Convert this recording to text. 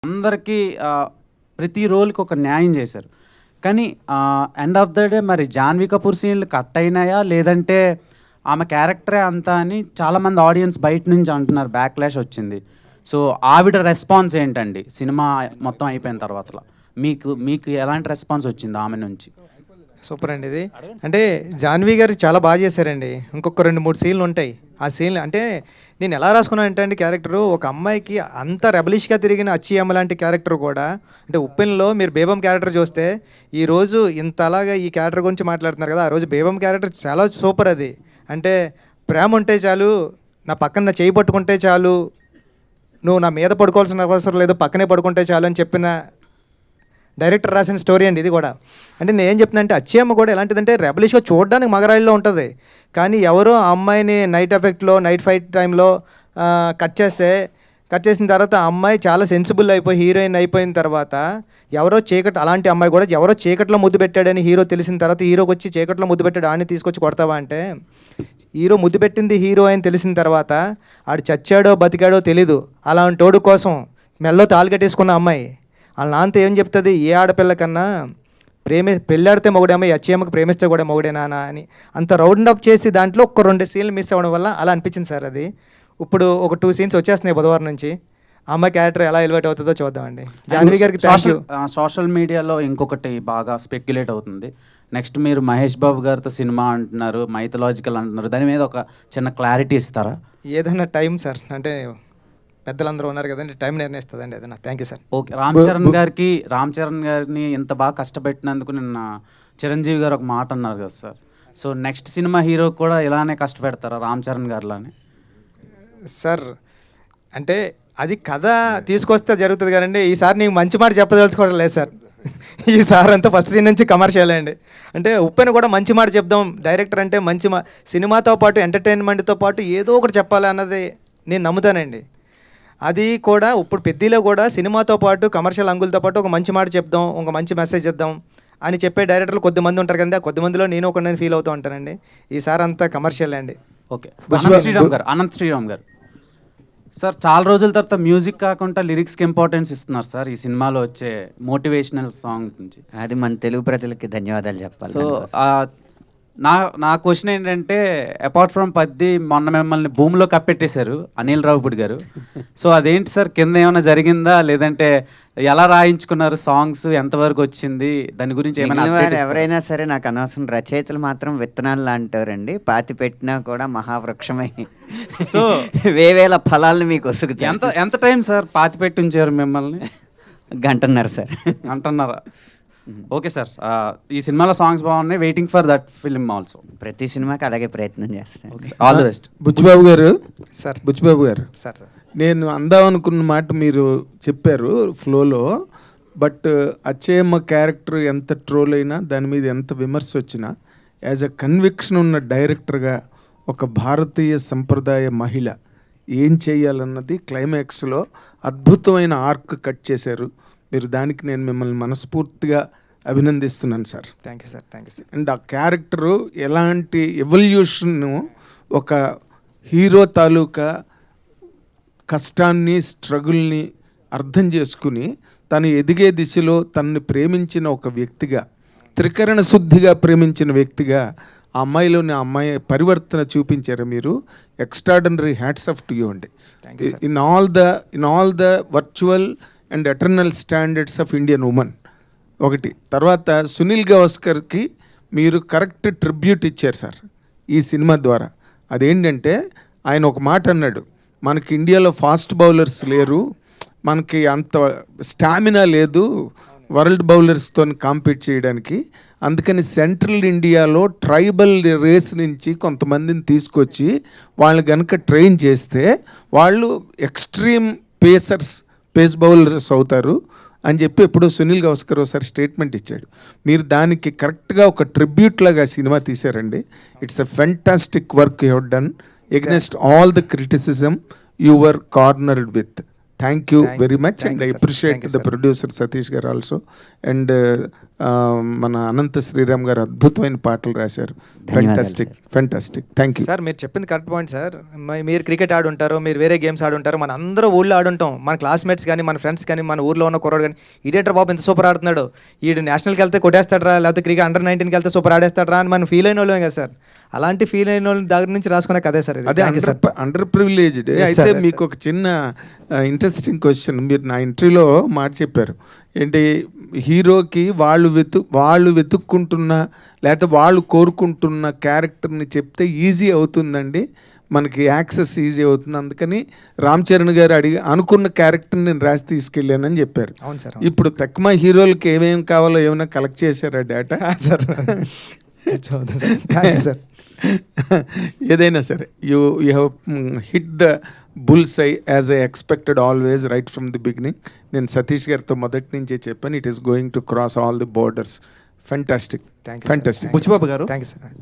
అందరికీ ప్రతి రోల్కి ఒక న్యాయం చేశారు. కానీ ఎండ్ ఆఫ్ ద డే మరి జాన్వీ కపూర్ సీన్లు కట్ అయినాయా, లేదంటే ఆమె క్యారెక్టరే అంతా అని చాలామంది ఆడియన్స్ బయట నుంచి అంటున్నారు, బ్యాక్లాష్ వచ్చింది. సో ఆవిడ రెస్పాన్స్ ఏంటండి సినిమా మొత్తం అయిపోయిన తర్వాత? మీకు మీకు ఎలాంటి రెస్పాన్స్ వచ్చింది ఆమె నుంచి? సూపర్ అండి ఇది. అంటే జాన్వీ గారు చాలా బాగా చేశారండి. ఇంకొక 2-3 సీన్లు ఉంటాయి. ఆ సీన్లు అంటే నేను ఎలా రాసుకున్నాను అంటే అండి, క్యారెక్టరు ఒక అమ్మాయికి అంత రెబలిష్గా తిరిగిన అచ్చి అమ్మ లాంటి క్యారెక్టర్ కూడా, అంటే ఉప్పెన్లో మీరు బేబం క్యారెక్టర్ చూస్తే ఈరోజు ఇంత అలాగా ఈ క్యారెక్టర్ గురించి మాట్లాడుతున్నారు కదా, ఆ రోజు బేబం క్యారెక్టర్ చాలా సూపర్. అది అంటే ప్రేమ ఉంటే చాలు, నా పక్కన నా చేయి పట్టుకుంటే చాలు, నువ్వు నా మీద పడుకోవాల్సిన అవసరం లేదు, పక్కనే పడుకుంటే చాలు అని చెప్పిన డైరెక్టర్ రాసిన స్టోరీ అండి ఇది కూడా. అంటే నేను ఏం చెప్తున్నా అంటే అచ్చి అమ్మ కూడా ఎలాంటిదంటే రెబలిష్గా చూడడానికి మగరాయిల్లో ఉంటుంది, కానీ ఎవరో ఆ అమ్మాయిని నైట్ ఎఫెక్ట్లో నైట్ ఫైట్ టైంలో కట్ చేసిన తర్వాత ఆ అమ్మాయి చాలా సెన్సిబుల్ అయిపోయి హీరోయిన్ అయిపోయిన తర్వాత ఎవరో అలాంటి అమ్మాయి కూడా ఎవరో చీకట్లో ముద్దు పెట్టాడని హీరో తెలిసిన తర్వాత హీరోకి వచ్చి చీకట్లో ముద్దు పెట్టాడు ఆడిని తీసుకొచ్చి కొడతావా అంటే, హీరో ముద్దు పెట్టింది హీరో అని తెలిసిన తర్వాత ఆడు చచ్చాడో బతికాడో తెలీదు, అలాంటి తోడు కోసం మెల్లో తాళి కట్టేసుకున్న అమ్మాయి వాళ్ళ నాన్నతో ఏం చెప్తుంది, ఏ ఆడపిల్ల కన్నా పెళ్ళాడితే మొగుడే అమ్మాయి, అమ్మకి ప్రేమిస్తే కూడా మొగుడే నాన్న అని అంత రౌండ్ అప్ చేసి దాంట్లో ఒక 2 సీన్లు మిస్ అవ్వడం వల్ల అలా అనిపించింది సార్. అది ఇప్పుడు ఒక 2 సీన్స్ వచ్చేస్తున్నాయి బుధవారం నుంచి. అమ్మాయి క్యారెక్టర్ ఎలా ఎలివేట్ అవుతుందో చూద్దామండి. జాన్వీ గారికి సోషల్ మీడియాలో ఇంకొకటి బాగా స్పెక్యులేట్ అవుతుంది, నెక్స్ట్ మీరు మహేష్ బాబు గారితో సినిమా అంటున్నారు, మైథలాజికల్ అంటున్నారు, దాని మీద ఒక చిన్న క్లారిటీ ఇస్తారా? ఏదైనా టైం సార్, అంటే పెద్దలందరూ ఉన్నారు కదండి, టైం నిర్ణయిస్తుందండి ఏదైనా. Thank you sir. Okay, Ram Charan గారిని ఇంత బాగా కష్టపెట్టినందుకు నిన్న చిరంజీవి గారు ఒక మాట అన్నారు కదా sir, so next cinema hero కూడా ఇలానే కష్టపెడతారా రామ్ చరణ్ గారిలానే? సార్ అంటే అది కథ తీసుకొస్తే జరుగుతుంది కదండి. ఈసారి నీకు మంచి మాట చెప్పదలుచుకోవడం లేదు సార్. ఈసారి అంతా ఫస్ట్ సీన్ నుంచి కమర్షియల్ అండి. అంటే ఉప్పెన కూడా మంచి మాట చెప్దాం, డైరెక్టర్ అంటే సినిమాతో పాటు ఎంటర్టైన్మెంట్తో పాటు ఏదో ఒకటి చెప్పాలి అన్నది నేను నమ్ముతానండి. అది కూడా ఇప్పుడు పెద్దలో కూడా సినిమాతో పాటు కమర్షియల్ అంగులతో పాటు ఒక మంచి మాట చెప్దాం, ఒక మంచి మెసేజ్ ఇద్దాం అని చెప్పే డైరెక్టర్లు కొద్దిమంది ఉంటారు కదండి, ఆ కొద్దిమందిలో నేను ఒకటి ఫీల్ అవుతూ ఉంటానండి. ఈసారి అంతా కమర్షియల్ అండి. ఓకే, అనంత్ శ్రీరామ్ గారు సార్, చాలా రోజుల తర్వాత మ్యూజిక్ కాకుండా లిరిక్స్కి ఇంపార్టెన్స్ ఇస్తున్నారు సార్ ఈ సినిమాలో వచ్చే మోటివేషనల్ సాంగ్ నుంచి. అది మన తెలుగు ప్రజలకి ధన్యవాదాలు చెప్పాలి. సో నా క్వశ్చన్ ఏంటంటే, అపార్ట్ ఫ్రమ్ పద్ది మొన్న మిమ్మల్ని భూమిలో కప్పెట్టేశారు అనిల్ రావుపూడి గారు, సో అదేంటి సార్, కింద ఏమైనా జరిగిందా, లేదంటే ఎలా రాయించుకున్నారు సాంగ్స్, ఎంతవరకు వచ్చింది, దాని గురించి ఏమైనా? ఎవరైనా సరే నాకు అనవసరం, రచయితలు మాత్రం విత్తనాలు లాంటారండి, పాతి పెట్టినా కూడా మహావృక్షమై సో వేవేల ఫలాలను మీకు వసుకుతాయి. ఎంత టైం సార్ పాతి పెట్టి ఉంచారు మిమ్మల్ని? 1.5 గంట సార్. అంటున్నారా? ఓకే సార్, ఈ సినిమాలో సాంగ్స్ బాగున్నాయి, waiting for that film also. ప్రతి సినిమాకి అలాగే ప్రయత్నం చేస్తాను. All the best. బుచ్చిబాబు గారు సార్. బుచ్చిబాబు గారు సార్, నేను అందామనుకున్న మాట మీరు చెప్పారు ఫ్లోలో, బట్ అచ్చయ్యమ్మ క్యారెక్టర్ ఎంత ట్రోల్ అయినా, దాని మీద ఎంత విమర్శ వచ్చినా, యాజ్ అ కన్విక్షన్ ఉన్న డైరెక్టర్గా ఒక భారతీయ సంప్రదాయ మహిళ ఏం చేయాలన్నది క్లైమాక్స్లో అద్భుతమైన ఆర్క్ కట్ చేశారు మీరు. దానికి నేను మిమ్మల్ని మనస్ఫూర్తిగా అభినందిస్తున్నాను sir. Thank you sir. Thank you sir. And ఆ క్యారెక్టరు ఎలాంటి ఎవల్యూషన్ను, ఒక హీరో తాలూకా కష్టాన్ని, స్ట్రగుల్ని అర్థం చేసుకుని తను ఎదిగే దిశలో తనని ప్రేమించిన ఒక వ్యక్తిగా, త్రికరణ శుద్ధిగా ప్రేమించిన వ్యక్తిగా ఆ అమ్మాయిలోని అమ్మాయి పరివర్తన చూపించారు మీరు. Extraordinary hats off to you అండి. In all the virtual and eternal standards of Indian women. ఒకటి తర్వాత సునీల్ గవాస్కర్కి మీరు కరెక్ట్ ట్రిబ్యూట్ ఇచ్చారు సార్ ఈ సినిమా ద్వారా. అదేంటంటే ఆయన ఒక మాట అన్నాడు, మనకి ఇండియాలో ఫాస్ట్ బౌలర్స్ లేరు, మనకి అంత స్టామినా లేదు వరల్డ్ బౌలర్స్తో కాంపీట్ చేయడానికి, అందుకని సెంట్రల్ ఇండియాలో ట్రైబల్ రేస్ నుంచి కొంతమందిని తీసుకొచ్చి వాళ్ళని కనుక ట్రైన్ చేస్తే వాళ్ళు ఎక్స్ట్రీమ్ పేస్ బౌలర్స్ అవుతారు అని చెప్పి ఎప్పుడో సునీల్ గవాస్కర్ ఒకసారి స్టేట్మెంట్ ఇచ్చాడు. మీరు దానికి కరెక్ట్గా ఒక ట్రిబ్యూట్ లాగా సినిమా తీశారండి. It's a fantastic work you have done against all the criticism you were cornered with. Thank you very much, and I appreciate the producer Satish Gar also, and మన అనంత శ్రీరామ్ గారు అద్భుతమైన పాటలు రాశారు. Fantastic thank you sir. మీరు చెప్పింది correct point sir. మీరు cricket ఆడుంటారు, మీరు వేరే గేమ్స్ ఆడుంటారు, మన అందరూ ఊళ్ళో ఆడుంటాం. మన క్లాస్మేట్స్ కానీ, మన ఫ్రెండ్స్ కానీ, మన ఊర్లో ఉన్న కుర్రాడు కానీ, ఇదేంట్రా బాబు ఎంత సూపర్ ఆడుతున్నాడు, ఈ నేషనల్కి వెళ్తే కొట్టేస్తాడరా, లేకపోతే క్రికెట్ అండర్ 19కి వెళ్తే సూపర్ ఆడేస్తాడరా అని మనం ఫీల్ అయిన వాళ్ళమే కదా సార్. అలాంటి ఫీల్ అయిన వాళ్ళ దగ్గర నుంచి రాసుకునే కదే సార్ ఇది. అదే అండర్ ప్రివిలేజ్డ్. అయితే మీకు ఒక చిన్న ఇంట్రెస్టింగ్ క్వశ్చన్. మీరు నా ఇంటర్వ్యూలో మాట చెప్పారు ఏంటి, హీరోకి వాళ్ళు వెతుక్కుంటున్న లేకపోతే వాళ్ళు కోరుకుంటున్న క్యారెక్టర్ని చెప్తే ఈజీ అవుతుందండి, మనకి యాక్సెస్ ఈజీ అవుతుంది, అందుకని రామ్ చరణ్ గారు అనుకున్న క్యారెక్టర్ని నేను రాసి తీసుకెళ్ళానని చెప్పారు. అవును సార్. ఇప్పుడు తక్కువ హీరోలకి ఏమేమి కావాలో ఏమైనా కలెక్ట్ చేశారా డేటా? సార్ సార్ ఏదైనా సరే you have hit the bull's eye as I expected always right from the beginning. నేను సతీష్ గారితో మొదటి నుంచే చెప్పాను, it is going to cross all the borders. Fantastic. Thank you. Fantastic. Buchibabu garu, thank you sir.